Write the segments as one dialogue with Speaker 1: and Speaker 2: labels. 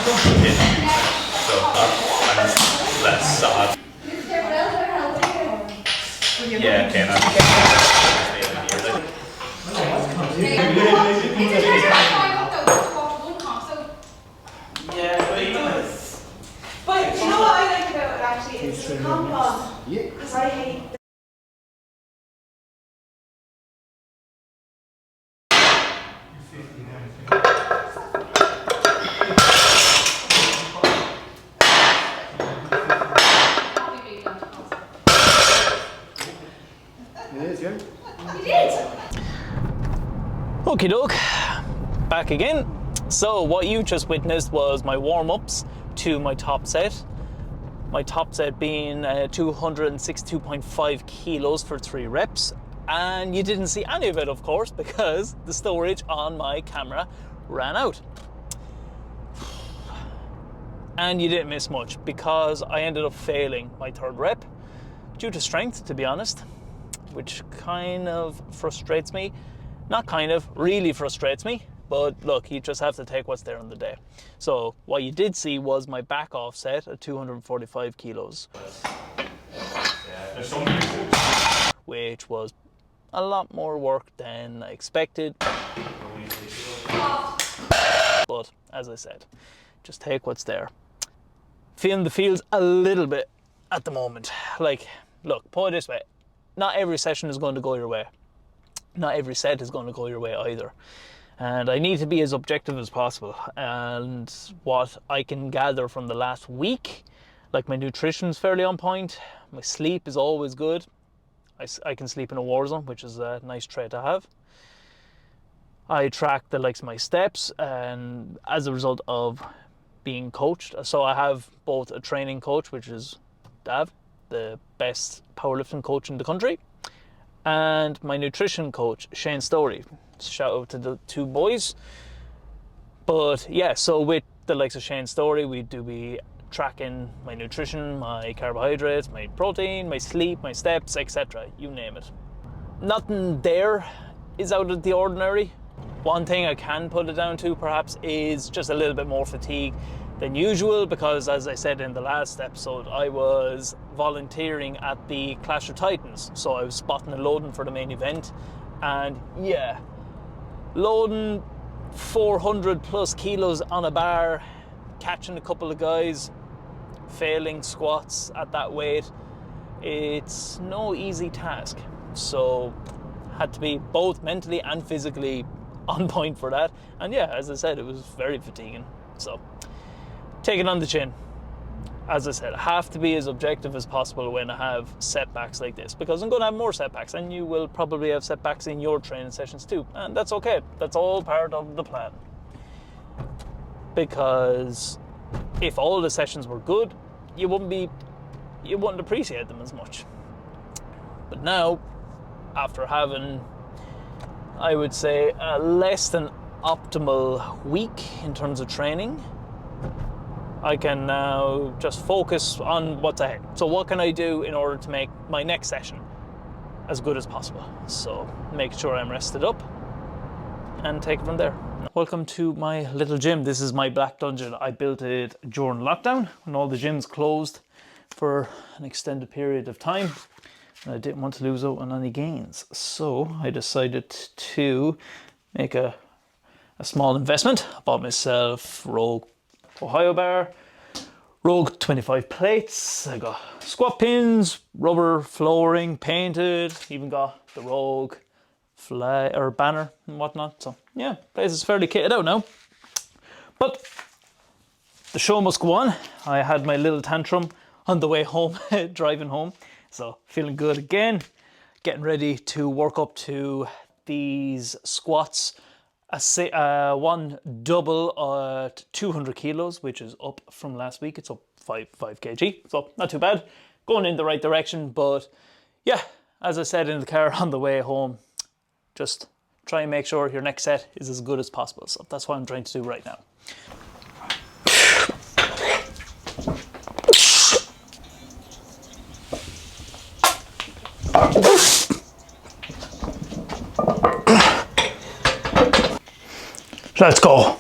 Speaker 1: So I'm less sad. Yeah, okay, yeah, but he does.
Speaker 2: But you know what I like about it actually? It's the compound. Yeah. Because I hate.
Speaker 3: Okie doke, back again. So what you just witnessed was my warm-ups to my top set. My top set being 262.5 kilos for 3 reps. And you didn't see any of it, of course, because the storage on my camera ran out. And you didn't miss much because I ended up failing my 3rd rep due to strength, to be honest, which kind of frustrates me. Not kind of, really frustrates me, but look, you just have to take what's there on the day. So what you did see was my back offset at 245 kilos, which was a lot more work than I expected. But as I said, just take what's there. Feeling the feels a little bit at the moment. Like, look, put it this way, not every session is going to go your way. Not every set is going to go your way either. And I need to be as objective as possible. And what I can gather from the last week, like my nutrition's fairly on point, my sleep is always good. I can sleep in a war zone, which is a nice trait to have. I track the likes of my steps, and as a result of being coached, so I have both a training coach, which is Dav, the best powerlifting coach in the country, and my nutrition coach, Shane Story. Shout out to the 2 boys. But yeah, so with the likes of Shane Story, we do be tracking my nutrition, my carbohydrates, my protein, my sleep, my steps, etc. You name it. Nothing there is out of the ordinary. One thing I can put it down to perhaps is just a little bit more fatigue than usual, because as I said in the last episode, I was volunteering at the Clash of Titans, so I was spotting and loading for the main event, and yeah, loading 400 plus kilos on a bar, catching a couple of guys, failing squats at that weight, it's no easy task. So had to be both mentally and physically on point for that, and yeah, as I said, it was very fatiguing. So take it on the chin. As I said, I have to be as objective as possible when I have setbacks like this, because I'm going to have more setbacks, and you will probably have setbacks in your training sessions too, and that's okay. That's all part of the plan. Because if all the sessions were good, you wouldn't appreciate them as much. But now, after having, I would say, a less than optimal week in terms of training, I can now just focus on what's ahead. So what can I do in order to make my next session as good as possible? So make sure I'm rested up and take it from there. Welcome to my little gym. This is my black dungeon. I built it during lockdown when all the gyms closed for an extended period of time. And I didn't want to lose out on any gains. So I decided to make a small investment. I bought myself Rogue Ohio bar, Rogue 25 plates, I got squat pins, rubber flooring, painted, even got the Rogue flag or banner and whatnot. So yeah, place is fairly kitted out now. But the show must go on. I had my little tantrum on the way home, driving home. So feeling good again, getting ready to work up to these squats. One double at 200 kilos, which is up from last week. It's up 5 kg, so not too bad. Going in the right direction, but yeah, as I said in the car on the way home, just try and make sure your next set is as good as possible. So that's what I'm trying to do right now. Let's go.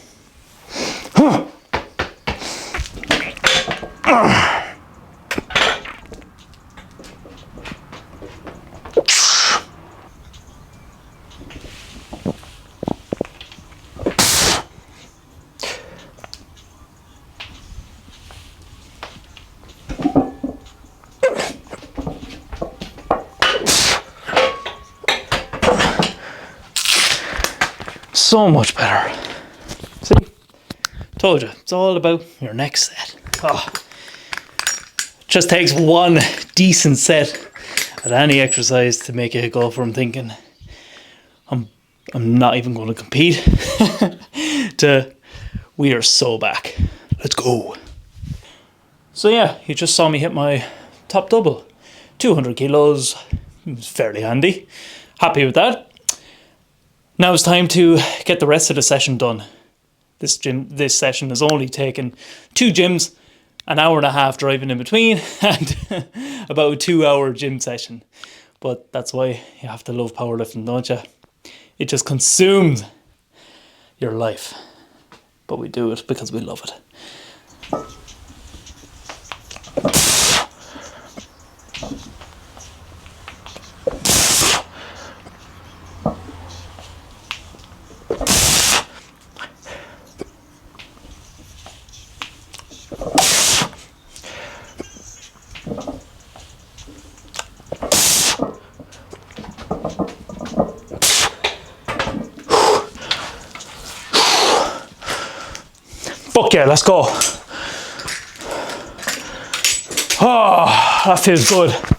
Speaker 3: So much better. See? Told you, it's all about your next set. Oh. Just takes one decent set at any exercise to make you go from thinking I'm not even going to compete to we are so back. Let's go. So yeah, you just saw me hit my top double. 200 kilos. It was fairly handy. Happy with that. Now it's time to get the rest of the session done. This session has only taken 2 gyms, an hour and a half driving in between, and about a 2-hour gym session. But that's why you have to love powerlifting, don't you? It just consumes your life. But we do it because we love it. Fuck yeah, let's go. Oh, that feels good.